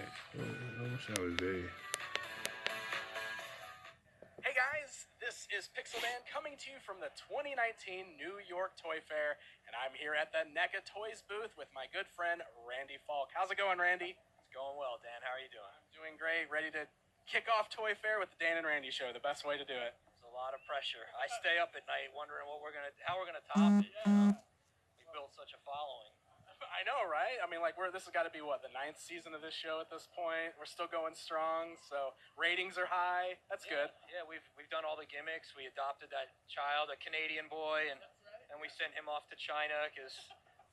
I wish I was there. Hey guys, this is Pixelman coming to you from the 2019 New York Toy Fair, and I'm here at the NECA Toys booth with my good friend Randy Falk. How's it going, Randy? It's going well, Dan. How are you doing? I'm doing great. Ready to kick off Toy Fair with the Dan and Randy show, the best way to do it. It's a lot of pressure. I stay up at night wondering how we're gonna top it. You know? We built such a following. I know, right? I mean, like, this has got to be what, the 9th season of this show at this point. We're still going strong, so ratings are high. That's good. Yeah, we've done all the gimmicks. We adopted that child, a Canadian boy, and we sent him off to China because,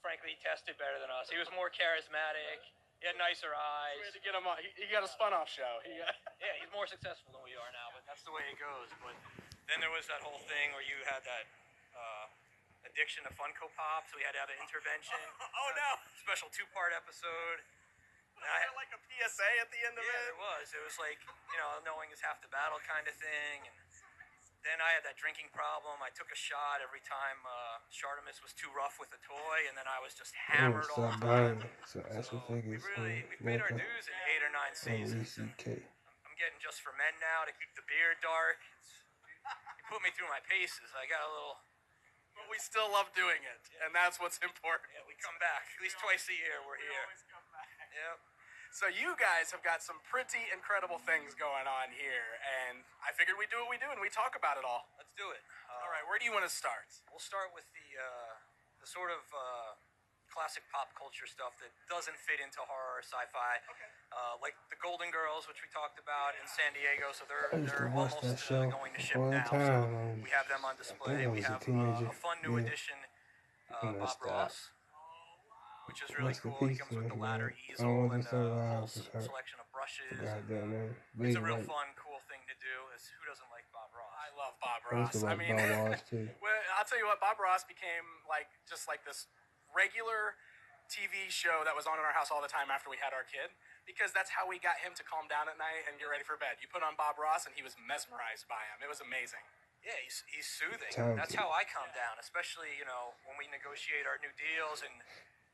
frankly, he tested better than us. He was more charismatic. He had nicer eyes. We had to get him on. He got a spun-off show. Yeah, he's more successful than we are now, but that's the way it goes. But then there was that whole thing where you had that addiction to Funko Pop, so we had to have an intervention. Oh no! Special 2-part episode. I had like a PSA at the end of it. Yeah, it was. It was like, knowing is half the battle kind of thing. And then I had that drinking problem. I took a shot every time Shartimus was too rough with a toy, and then I was just hammered all the time. So action figures. We've paid our dues in 8 or 9 seasons. I'm getting Just for Men now to keep the beard dark. You put me through my paces. I got a little... But we still love doing it, and that's what's important. Yeah, we come back. At least twice a year we're here. We always come back. Yep. So you guys have got some pretty incredible things going on here, and I figured we'd do what we do and we talk about it all. Let's do it. All right, where do you want to start? We'll start with the sort of classic pop culture stuff that doesn't fit into horror or sci-fi. Okay. Like the Golden Girls, which we talked about in San Diego, so they're watch almost that show going to ship all the now. time. So we have them on display. I We was a have teenager. a fun new Yeah. edition, I Bob messed up. Ross, which is really Rest in cool. He peace, comes with the man. ladder I easel wasn't and so a loud whole 'cause I selection of brushes. forgot And, that name. it's a real Like, fun, cool thing to do. Who doesn't like Bob Ross? I love Bob I used Ross. to like Bob Ross too. well, I'll tell you what, Bob Ross became just like this regular TV show that was on in our house all the time after we had our kid, because that's how we got him to calm down at night and get ready for bed. You put on Bob Ross and he was mesmerized by him. It was amazing. Yeah, he's soothing. Talented. That's how I calm down, especially, when we negotiate our new deals and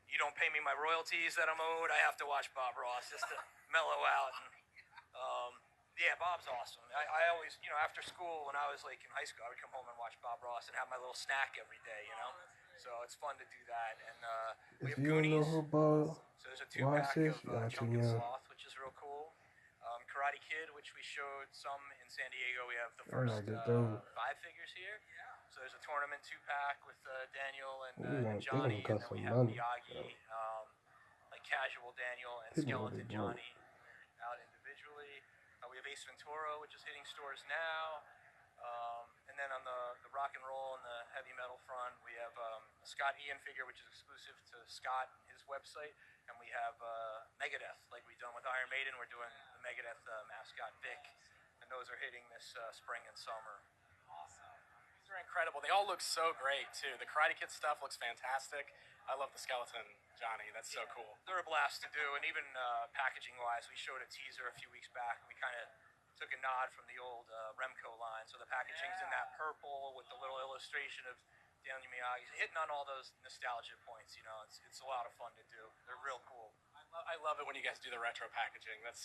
you don't pay me my royalties that I'm owed. I have to watch Bob Ross just to mellow out. And, yeah, Bob's awesome. I always, after school when I was like in high school, I would come home and watch Bob Ross and have my little snack every day. So it's fun to do that. And we If have you don't know Goonies. who Bob So there's a Ross 2-pack is, of you're Chunk too and young. Sloth, which is real cool. Karate Kid, which we showed some in San Diego. We have the I first like it, though. 5 figures here. So there's a tournament 2-pack with Daniel and They're Johnny, gonna and cost then we some have money. Miyagi, like Casual Daniel and People Skeleton really broke. Johnny out individually. We have Ace Ventura, which is hitting stores now. And then on the rock and roll and the heavy metal front, we have a Scott Ian figure, which is exclusive to Scott and his website. And we have Megadeth, like we've done with Iron Maiden. We're doing the Megadeth mascot Vic. And those are hitting this spring and summer. Awesome. These are incredible. They all look so great, too. The Karate Kid stuff looks fantastic. I love the Skeleton Johnny. That's so cool. They're a blast to do. And even packaging-wise, we showed a teaser a few weeks back. And we kind of took a nod from the old Remco line. So the packaging's in that purple with the little illustration of Daniel Miyagi, hitting on all those nostalgia points. It's a lot of fun to do. They're real cool. I love it when you guys do the retro packaging. That's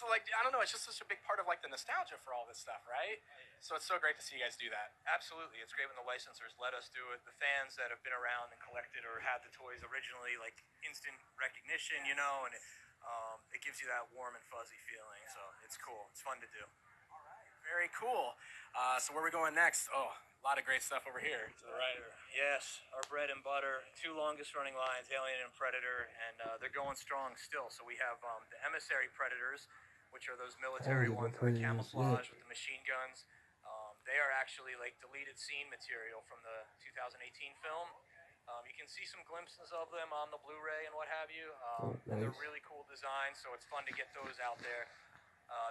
like, I don't know, it's just such a big part of like the nostalgia for all this stuff, right? So it's so great to see you guys do that. Absolutely. It's great when the licensors let us do it. The fans that have been around and collected or had the toys originally, like instant recognition, and it gives you that warm and fuzzy feeling. So it's cool. It's fun to do. All right. Very cool. So where are we going next? Oh, a lot of great stuff over here to the right. Yes, our bread and butter, 2 longest running lines, Alien and Predator, and they're going strong still. So we have the Emissary Predators, which are those military ones with the camouflage, with the machine guns. They are actually like deleted scene material from the 2018 film. You can see some glimpses of them on the Blu-ray and what have you. Nice. They're really cool designs, so it's fun to get those out there.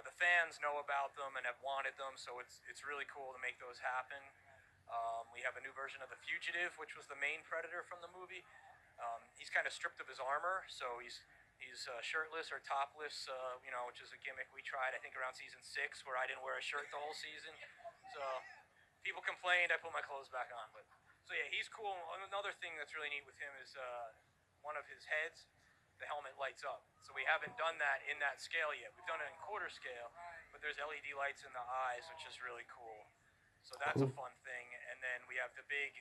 The fans know about them and have wanted them, so it's really cool to make those happen. We have a new version of the Fugitive, which was the main Predator from the movie. He's kind of stripped of his armor, so he's shirtless or topless, which is a gimmick we tried, I think, around season 6, where I didn't wear a shirt the whole season. So people complained, I put my clothes back on. So yeah, he's cool. Another thing that's really neat with him is one of his heads the helmet lights up. So we haven't done that in that scale yet. We've done it in quarter scale, but there's LED lights in the eyes, which is really cool. So that's a fun thing. And then we have the big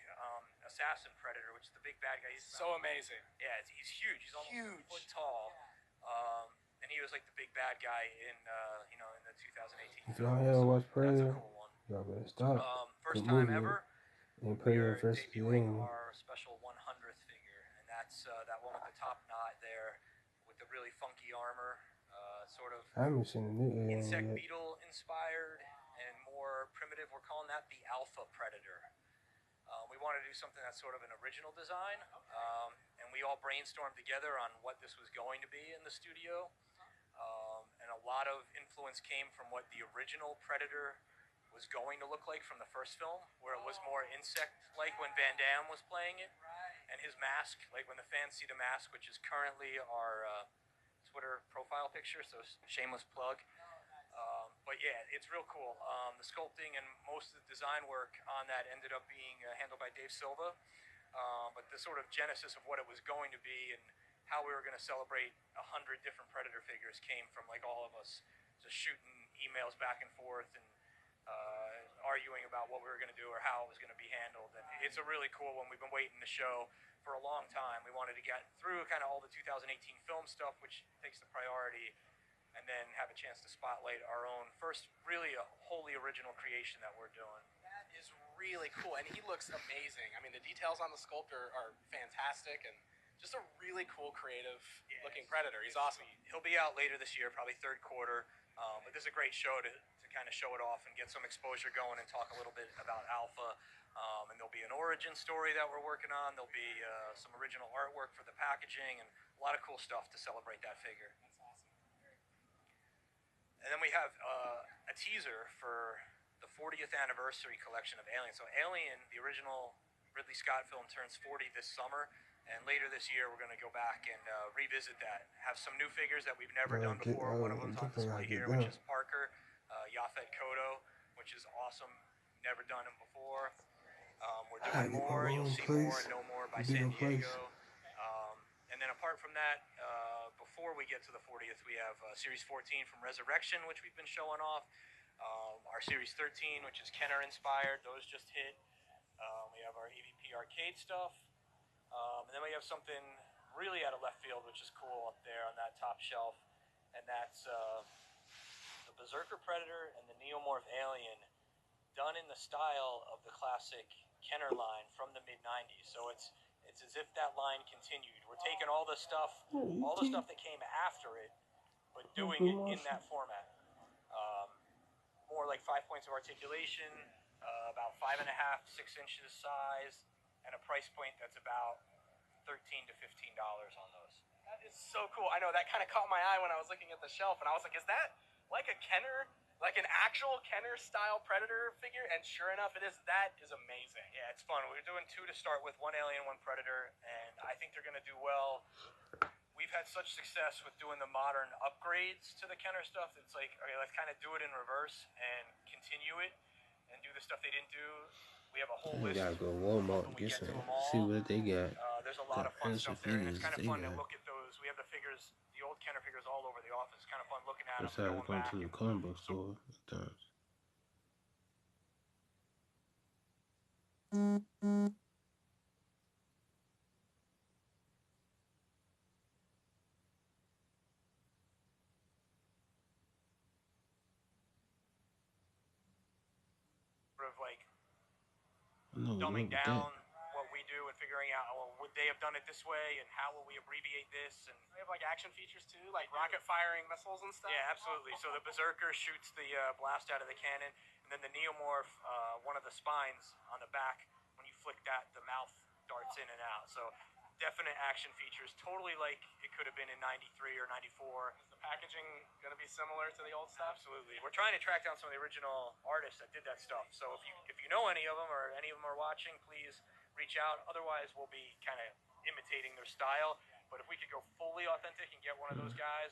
assassin predator, which is the big bad guy. He's So amazing. Yeah, he's huge. He's almost a foot tall. And he was like the big bad guy in in the 2018 If film. y'all haven't watched That's a Predator, cool one. y'all better stop. First Good time movie. ever, And we Predator are versus the debuting Alien. our special 100th figure, and that's that one with the top knot there, with the really funky armor, sort of I haven't seen the new Alien insect yet. beetle inspired and more primitive. We're calling that the Alpha Predator. We wanted to do something that's sort of an original design, and we all brainstormed together on what this was going to be in the studio. And a lot of influence came from what the original Predator was going to look like from the first film, where it was more insect-like when Van Damme was playing it, and his mask, like when the fans see the mask, which is currently our Twitter profile picture, so shameless plug. But yeah, it's real cool. The sculpting and most of the design work on that ended up being handled by Dave Silva. But the sort of genesis of what it was going to be and how we were going to celebrate 100 different Predator figures came from like all of us just shooting emails back and forth and arguing about what we were going to do or how it was going to be handled. And it's a really cool one. We've been waiting to show for a long time. We wanted to get through kind of all the 2018 film stuff, which takes the priority, and then have a chance to spotlight our own first really a wholly original creation that we're doing. That is really cool, and he looks amazing. I mean, the details on the sculptor are fantastic, and just a really cool, creative looking Predator. He's awesome. He'll be out later this year, probably third quarter. But this is a great show to kind of show it off and get some exposure going and talk a little bit about Alpha. And there'll be an origin story that we're working on. There'll be some original artwork for the packaging and a lot of cool stuff to celebrate that figure. That's awesome. And then we have a teaser for the 40th anniversary collection of Alien. So Alien, the original Ridley Scott film, turns 40 this summer. And later this year, we're going to go back and revisit that. Have some new figures that we've never done before. One of them's on display here, which is Parker, Yaphet Kotto, which is awesome. Never done him before. We're doing more. You'll see more and know more by San Diego. And then apart from that, before we get to the 40th, we have Series 14 from Resurrection, which we've been showing off. Our Series 13, which is Kenner inspired. Those just hit. We have our EVP arcade stuff. And then we have something really out of left field, which is cool up there on that top shelf. And that's the Berserker Predator and the Neomorph Alien done in the style of the classic Kenner line from the mid-90s. So it's as if that line continued. We're taking all the stuff that came after it, but doing it in that format. More like 5 points of articulation, about 5.5, 6 inches size, and a price point that's about $13 to $15 on those. That is so cool. I know that kind of caught my eye when I was looking at the shelf, and I was like, is that like a Kenner, like an actual Kenner style Predator figure? And sure enough, it is. That is amazing. Yeah, it's fun. We're doing two to start with, one Alien, one Predator, and I think they're going to do well. We've had such success with doing the modern upgrades to the Kenner stuff. It's like, okay, let's kind of do it in reverse and continue it and do the stuff they didn't do. We have a whole list. We gotta go Walmart, get some, see what they got. There's a lot of fun stuff there, and it's kind of fun to look at those. We have the figures, the old Kenner figures all over the office. It's kind of fun looking at them. Besides going to the comic book store at times. Sort of like No, dumbing down what we do and figuring out, well, would they have done it this way, and how will we abbreviate this? And We have like action features too, like rocket firing missiles and stuff. yeah, absolutely. So the Berserker shoots the blast out of the cannon, and then the Neomorph, one of the spines on the back, when you flick that, the mouth darts in and out. So definite action features, totally like it could have been in 93 or 94. Is the packaging going to be similar to the old stuff? Absolutely. We're trying to track down some of the original artists that did that stuff. So if you know any of them or any of them are watching, please reach out. Otherwise, we'll be kind of imitating their style. But if we could go fully authentic and get one of those guys.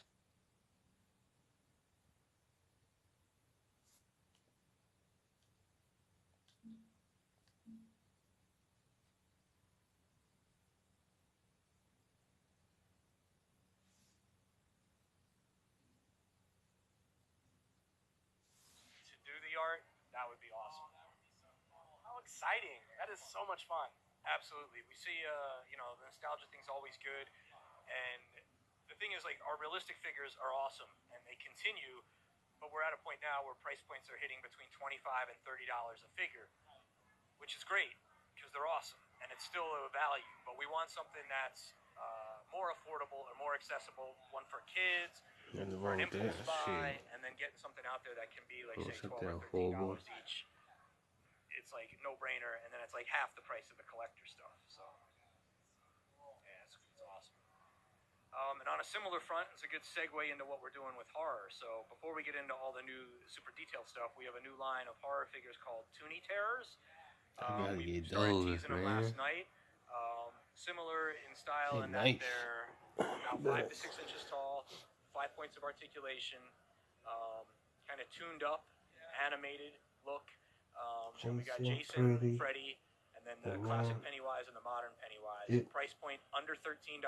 exciting. That is so much fun. Absolutely. We see, the nostalgia thing's always good, and the thing is, like, our realistic figures are awesome, and they continue. But we're at a point now where price points are hitting between $25 and $30 a figure, which is great because they're awesome and it's still a value. But we want something that's more affordable or more accessible, one for kids, Nothing for wrong an with that. impulse buy, Shit. and then getting something out there that can be like Oh, say something 12 or horrible. $13 each. It's like no brainer, and then it's like half the price of the collector stuff. So yeah, it's awesome. And on a similar front, it's a good segue into what we're doing with horror. So before we get into all the new super detailed stuff, we have a new line of horror figures called Toonie Terrors. I gotta We get started those, teasing them man. last night. Similar in style They in that nice. they're about 5 to 6 inches tall, 5 points of articulation, kind of tuned up, animated look. We got Jason, Freddy, and then the classic Pennywise and the modern Pennywise. Price point under $13.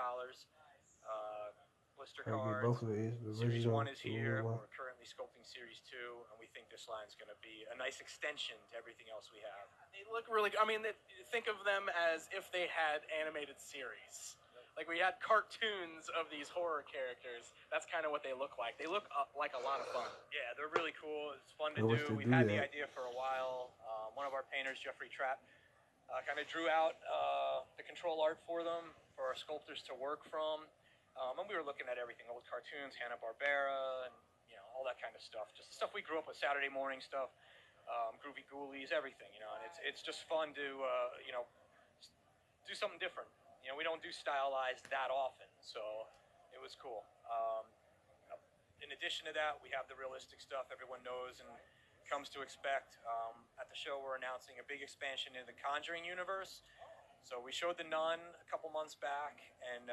Blister cards. Both of these. The Series original, 1 is here. one. We're currently sculpting Series 2, and we think this line's going to be a nice extension to everything else we have. They look really. I mean, think of them as if they had animated series. Like we had cartoons of these horror characters. That's kind of what they look like. They look like a lot of fun. Yeah, they're really cool. It's fun to I wish do. they We've do had the that. idea for a while. One of our painters, Jeffrey Trapp, kind of drew out the control art for them for our sculptors to work from. And we were looking at everything, old cartoons, Hanna-Barbera, and all that kind of stuff. Just the stuff we grew up with, Saturday morning stuff, Groovy Ghoulies, everything, and it's just fun to, do something different. We don't do stylized that often, so it was cool. In addition to that, we have the realistic stuff everyone knows and comes to expect. At the show, we're announcing a big expansion in the Conjuring universe. So we showed the Nun a couple months back, and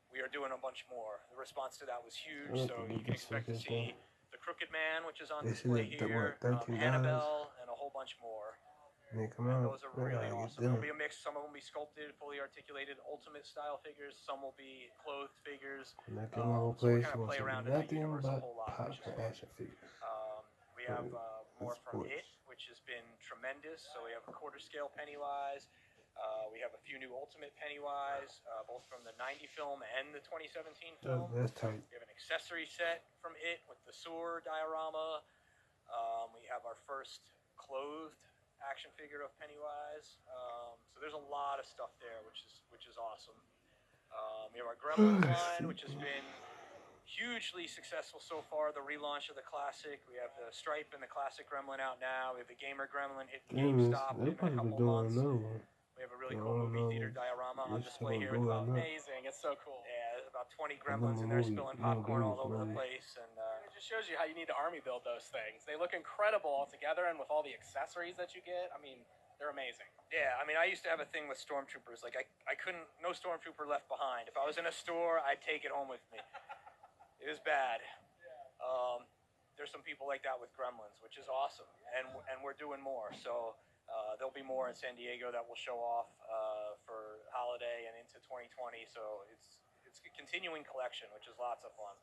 we are doing a bunch more. The response to that was huge, so you can expect to see the Crooked Man, which is on display here, Annabelle, and a whole bunch more. Man, come And on. those are really awesome. There'll be a mix. Some of them will be sculpted, fully articulated, ultimate style figures. Some will be clothed figures. So we kind of play around in that universe a whole lot, which is fun. We have more from It, which has been tremendous. So we have a quarter scale Pennywise. We have a few new Ultimate Pennywise, both from the 90 film and the 2017 film. That's tight. We have an accessory set from It with the sewer diorama. We have our first clothed action figure of Pennywise. So there's a lot of stuff there, which is awesome. We have our Gremlins line, which has been hugely successful so far. The relaunch of the classic. We have the Stripe and the classic Gremlin out now. We have the Gamer Gremlin hitting GameStop in a couple months. We have a really cool movie theater diorama on display here. Amazing. It's so cool. Yeah, there's about 20 gremlins in there spilling popcorn all over the place. And it just shows you how you need to army build those things. They look incredible all together, and with all the accessories that you get, I mean, they're amazing. Yeah, I mean, I used to have a thing with stormtroopers. Like, I couldn't, no stormtrooper left behind. If I was in a store, I'd take it home with me. It was bad. There's some people like that with gremlins, which is awesome. And we're doing more. So there'll be more in San Diego that we'll show off for holiday and into 2020. So it's a continuing collection, which is lots of fun.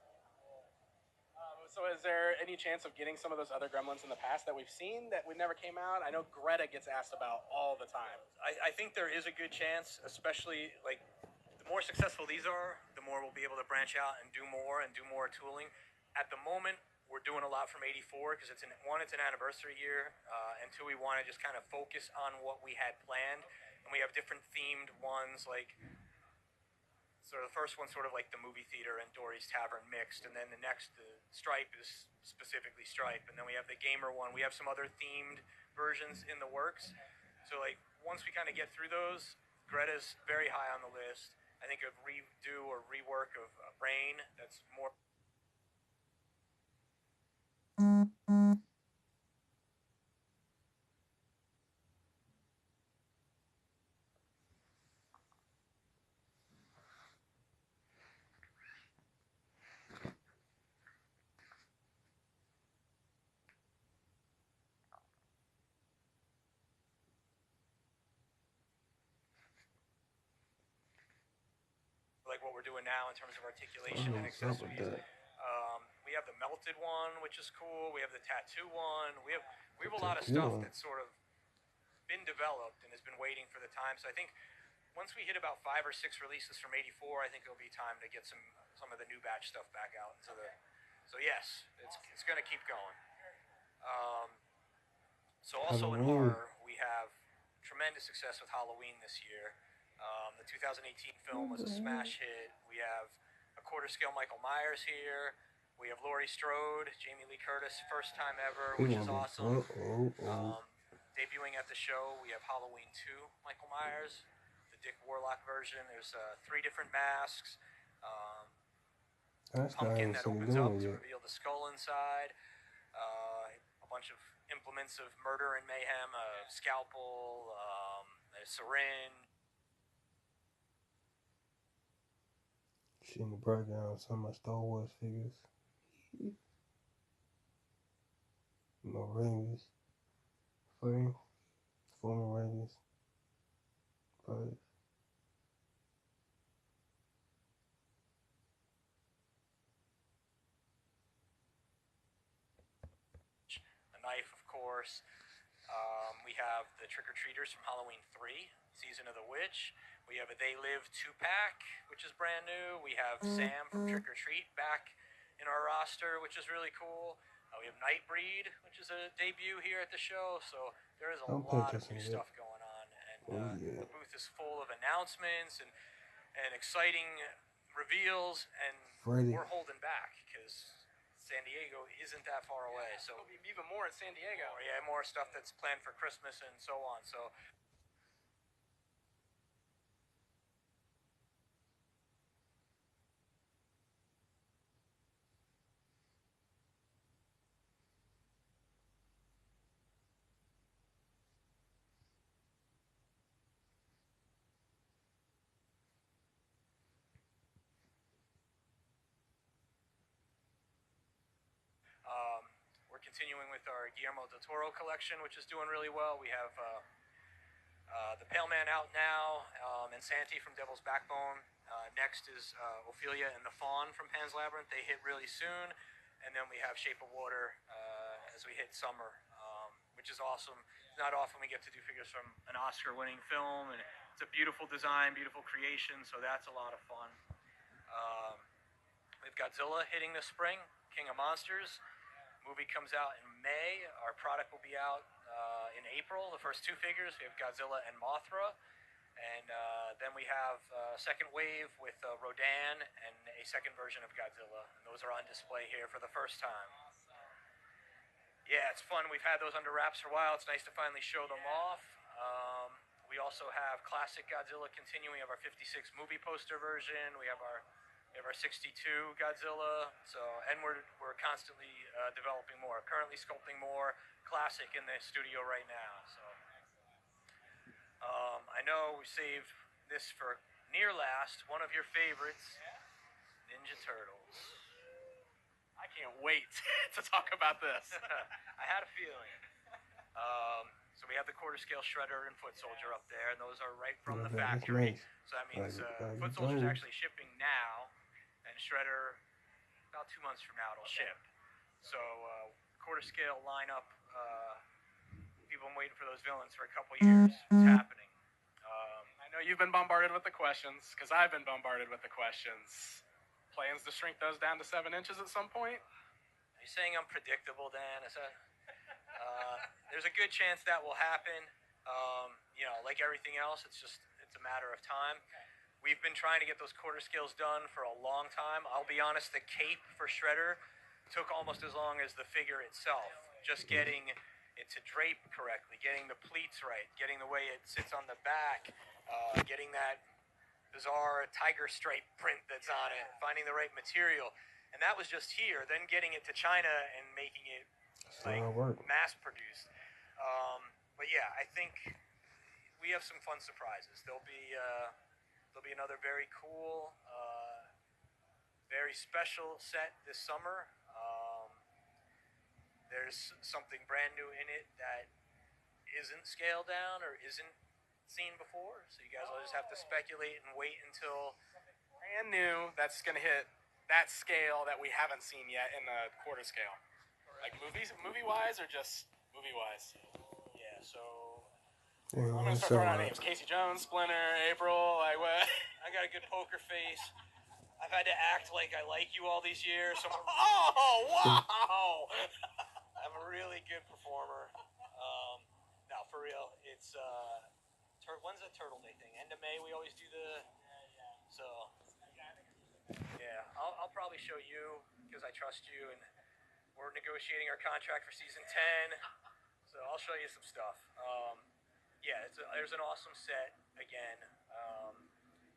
So is there any chance of getting some of those other gremlins in the past that we've seen that we never came out? I know Greta gets asked about all the time. I think there is a good chance, especially like the more successful these are, the more we'll be able to branch out and do more tooling. At the moment, we're doing a lot from '84 because it's an anniversary year, and two, we want to just kind of focus on what we had planned, and we have different themed ones like. So the first one's sort of like the movie theater and Dory's Tavern mixed, and then the next, the Stripe is specifically Stripe, and then we have the Gamer one. We have some other themed versions in the works. So like once we kind of get through those, Greta's very high on the list. I think a redo or rework of Brain that's more. Like what we're doing now in terms of articulation and accessories. We have the melted one, which is cool. We have the tattoo one. We have a lot of stuff that's sort of been developed and has been waiting for the time. So I think once we hit about 5 or 6 releases from '84, I think it'll be time to get some of the new batch stuff back out into the. So yes, it's going to keep going. So also in Halloween. horror, we have tremendous success with Halloween this year. The 2018 film was a smash hit. We have a quarter scale Michael Myers here. We have Laurie Strode, Jamie Lee Curtis, first time ever, which is awesome. Debuting at the show, we have Halloween 2, Michael Myers, the Dick Warlock version. There's 3 different masks. Pumpkin that opens up to reveal the skull inside. A bunch of implements of murder and mayhem, a scalpel, a syringe. Shooting the breakdown some of my Star Wars figures. No Rangers. Flame. Former Rangers. But a knife, of course. We have the trick-or-treaters from Halloween 3, Season of the Witch. We have a They Live 2-pack, which is brand new. We have Sam from Trick or Treat back in our roster, which is really cool. We have Nightbreed, which is a debut here at the show. So there is a lot of new stuff going on. And the booth is full of announcements and exciting reveals. And we're holding back because San Diego isn't that far away. So it'll be even more at San Diego. More stuff that's planned for Christmas and so on. So we're continuing with our Guillermo del Toro collection, which is doing really well. We have the Pale Man out now, and Santi from Devil's Backbone. Next is Ophelia and the Fawn from Pan's Labyrinth. They hit really soon. And then we have Shape of Water as we hit summer, which is awesome. It's not often we get to do figures from an Oscar-winning film, and it's a beautiful design, beautiful creation, so that's a lot of fun. We have Godzilla hitting this spring, King of Monsters. Movie comes out in May. Our product will be out in April. The first 2 figures, we have Godzilla and Mothra. And then we have a second wave with Rodan and a second version of Godzilla. And those are on display here for the first time. Yeah, it's fun. We've had those under wraps for a while. It's nice to finally show them off. We also have classic Godzilla continuing. We have our 56 movie poster version. We have our 62 Godzilla. So, and we're constantly developing more. Currently sculpting more classic in the studio right now. So, I know we saved this for near last. One of your favorites, Ninja Turtles. I can't wait to talk about this. I had a feeling. So we have the quarter scale Shredder and Foot Soldier up there, and those are right from the factory. Nice. So that means Foot Soldier's actually shipping now, and Shredder about 2 months from now it'll ship. So quarter scale lineup. People have been waiting for those villains for a couple years. It's happening. I know you've been bombarded with the questions, because I've been bombarded with the questions. Plans to shrink those down to 7 inches at some point? Are you saying I'm predictable, Dan? Is that? There's a good chance that will happen. You know, like everything else, it's a matter of time. We've been trying to get those quarter scales done for a long time. I'll be honest, the cape for Shredder took almost as long as the figure itself. Just getting it to drape correctly, getting the pleats right, getting the way it sits on the back, getting that bizarre tiger stripe print that's on it, finding the right material. And that was just here. Then getting it to China and making it like mass produced. But yeah, I think we have some fun surprises. There'll be another very cool, very special set this summer. There's something brand new in it that isn't scaled down or isn't seen before. So you guys will just have to speculate and wait until Brand new that's going to hit that scale that we haven't seen yet in the quarter scale. Like movie-wise or just movie-wise? Yeah, so Damn, I'm gonna that's start so throwing out loud. names. Casey Jones, Splinter, April. Like what? I got a good poker face. I've had to act like I like you all these years. So Oh wow! I'm a really good performer. Now for real, it's when's the Turtle Day thing? End of May. We always do so. Yeah, I'll probably show you because I trust you, and we're negotiating our contract for season 10. So I'll show you some stuff. Yeah, there's an awesome set again,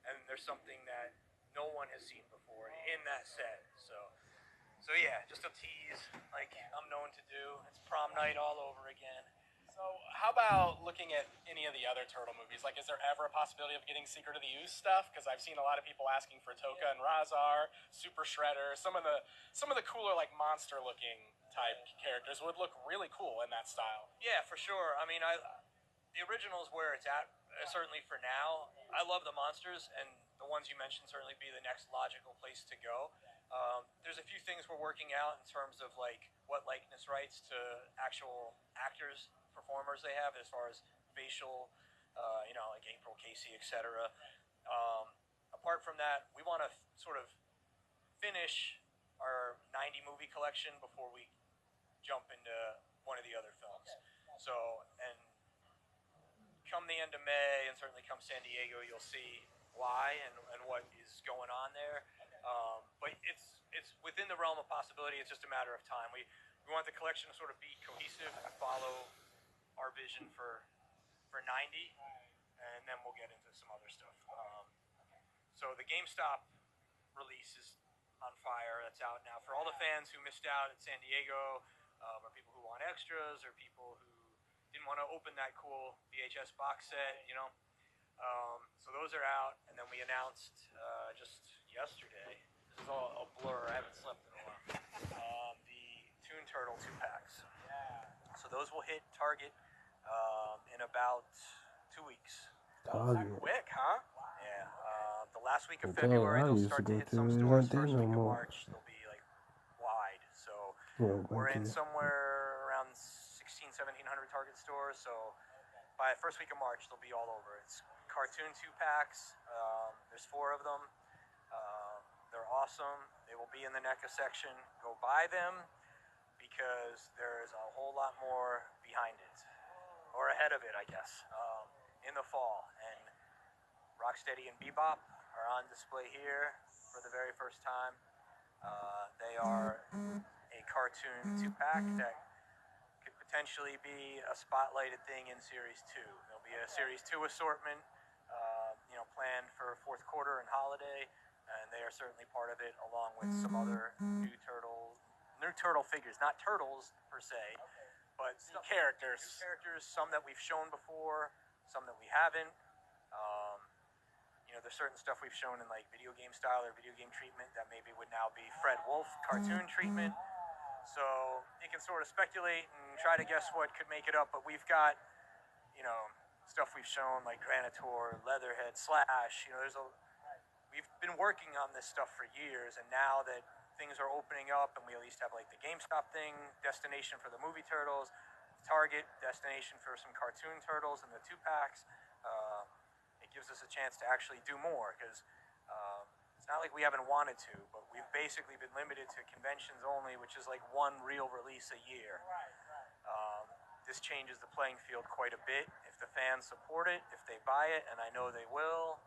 and there's something that no one has seen before in that set. So yeah, just a tease like I'm known to do. It's prom night all over again. So how about looking at any of the other Turtle movies? Like, is there ever a possibility of getting Secret of the Ooze stuff? Because I've seen a lot of people asking for Toka and Razar, Super Shredder, some of the cooler like monster looking type characters would look really cool in that style. Yeah, for sure. I mean, the original is where it's at. Certainly for now, I love the monsters, and the ones you mentioned certainly be the next logical place to go. There's a few things we're working out in terms of like what likeness rights to actual actors, performers they have, as far as facial, like April, Casey, etc. Apart from that, we want to sort of finish our 90 movie collection before we jump into one of the other films. So, and come the end of May, and certainly come San Diego, you'll see why and what is going on there. But it's within the realm of possibility. It's just a matter of time. We want the collection to sort of be cohesive and follow our vision for 90, and then we'll get into some other stuff. So the GameStop release is on fire. That's out now for all the fans who missed out at San Diego, or people who want extras, or people who didn't want to open that cool VHS box set, So those are out, and then we announced just yesterday. This is all a blur. I haven't slept in a while. The Toon Turtle 2-packs. So those will hit Target in about 2 weeks. Target. Quick, huh? Yeah. The last week of Dang, February, I they'll used to start go to hit to some it. stores. Not there First no week of more. March, they'll be like wide. So Yeah, we're in to. somewhere around 1,700 Target stores. So by the first week of March, they'll be all over. It's cartoon 2-packs. There's 4 of them. They're awesome. They will be in the NECA section. Go buy them because there's a whole lot more behind it, or ahead of it, I guess, in the fall. And Rocksteady and Bebop are on display here for the very first time. They are a cartoon 2-pack that could potentially be a spotlighted thing in Series 2. There'll be a Series 2 assortment, planned for fourth quarter and holiday, and they are certainly part of it, along with some other new turtle figures, not turtles per se, but New characters. New characters, some that we've shown before, some that we haven't. There's certain stuff we've shown in like video game style or video game treatment that maybe would now be Fred Wolf cartoon treatment. So you can sort of speculate and try to guess what could make it up, but we've got, stuff we've shown like Granitor, Leatherhead, Slash. We've been working on this stuff for years, and now that things are opening up and we at least have like the GameStop thing, destination for the movie Turtles, Target, destination for some cartoon Turtles and the 2-packs, it gives us a chance to actually do more, because it's not like we haven't wanted to, but we've basically been limited to conventions only, which is like one real release a year. This changes the playing field quite a bit. If the fans support it, if they buy it, and I know they will,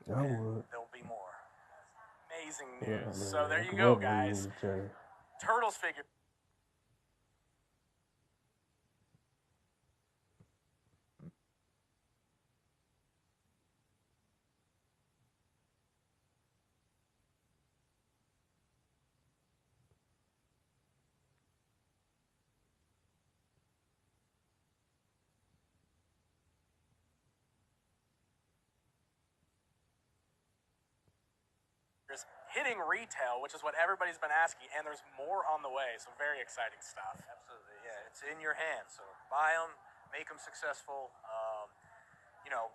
there'll be more. Amazing Yeah, news. man, So there I you go, love when guys. movies change. Turtles figure. Hitting retail, which is what everybody's been asking, and there's more on the way. So very exciting stuff. Absolutely, yeah. It's in your hands. So buy them, make them successful.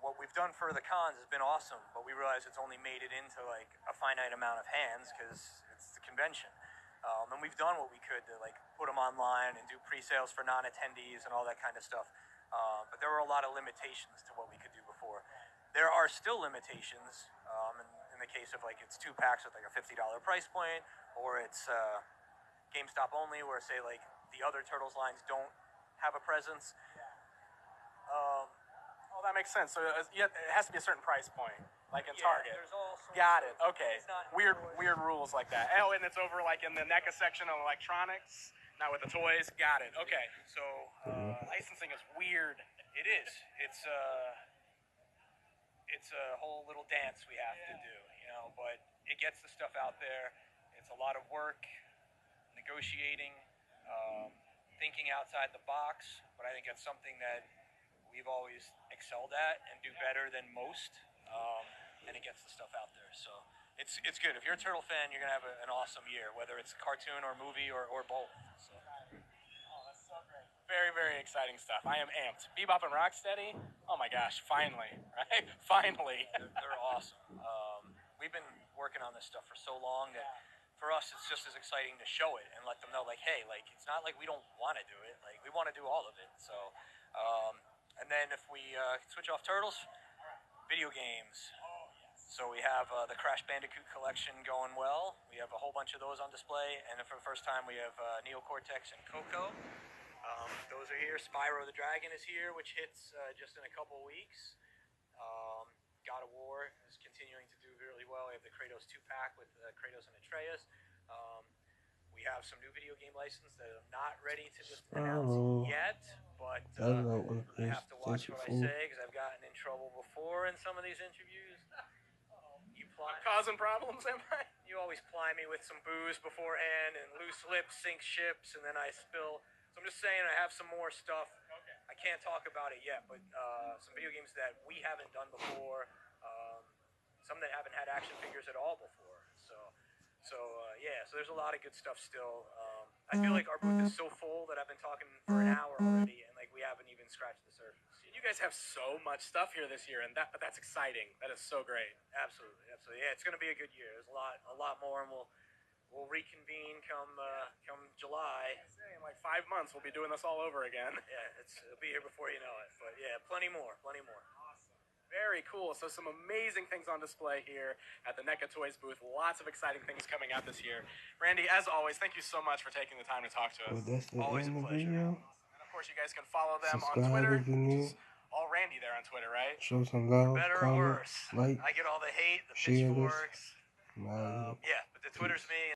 What we've done for the cons has been awesome, but we realize it's only made it into like a finite amount of hands because it's the convention. And we've done what we could to like put them online and do pre-sales for non-attendees and all that kind of stuff. But there were a lot of limitations to what we could do before. There are still limitations in the case of like it's 2 packs with like a $50 price point, or it's GameStop only, where say like the other Turtles lines don't have a presence. Oh, that makes sense. So yeah, it has to be a certain price point, like in Yeah, Target. there's all sorts Got it. of- Okay. it's not Weird rules like that. Oh, and it's over like in the NECA section of electronics, not with the toys. Got it. Okay. So licensing is weird. It is. It's a whole little dance we have to do, you know. But it gets the stuff out there. It's a lot of work, negotiating, thinking outside the box. But I think that's something that we've always excelled at and do better than most. And it gets the stuff out there. So it's good. If you're a Turtle fan, you're gonna have an awesome year, whether it's cartoon or movie or both. So. Oh, that's so great. Very exciting stuff. I am amped. Bebop and Rocksteady. Oh my gosh! Finally, right? Finally. They're awesome. We've been working on this stuff for so long that for us it's just as exciting to show it and let them know, like, hey, like it's not like we don't want to do it. Like we want to do all of it. So, and then if we switch off Turtles, video games. So we have the Crash Bandicoot collection going well. We have a whole bunch of those on display, and then for the first time we have Neocortex and Coco. Those are here. Spyro the Dragon is here, which hits just in a couple weeks. God of War is continuing to do really well. We have the Kratos 2-pack with Kratos and Atreus. We have some new video game license that I'm not ready to just announce yet, but I have to watch what I say because I've gotten in trouble before in some of these interviews. I'm causing problems, am I? You always ply me with some booze beforehand, and loose lips sink ships, and then I spill. So I'm just saying I have some more stuff. Okay. I can't talk about it yet, but some video games that we haven't done before, some that haven't had action figures at all before. So yeah, so there's a lot of good stuff still. I feel like our booth is so full that I've been talking for an hour already, and like we haven't even scratched the surface. You guys have so much stuff here this year, and that's exciting. That is so great. Absolutely. Yeah, it's going to be a good year. There's a lot more, and we'll reconvene come July. In like 5 months, we'll be doing this all over again. Yeah, it'll be here before you know it. But yeah, plenty more. Awesome. Very cool. So some amazing things on display here at the NECA Toys booth. Lots of exciting things coming out this year. Randy, as always, thank you so much for taking the time to talk to us. Well, that's the Always end a of the pleasure. video. And of course, you guys can follow them on Subscribe Twitter. if you need. All Randy there on Twitter, right? Show some love. Better or Comment, worse. like, I get all the hate, the share this. pitchforks. Nah, Yeah, but the Twitter's me.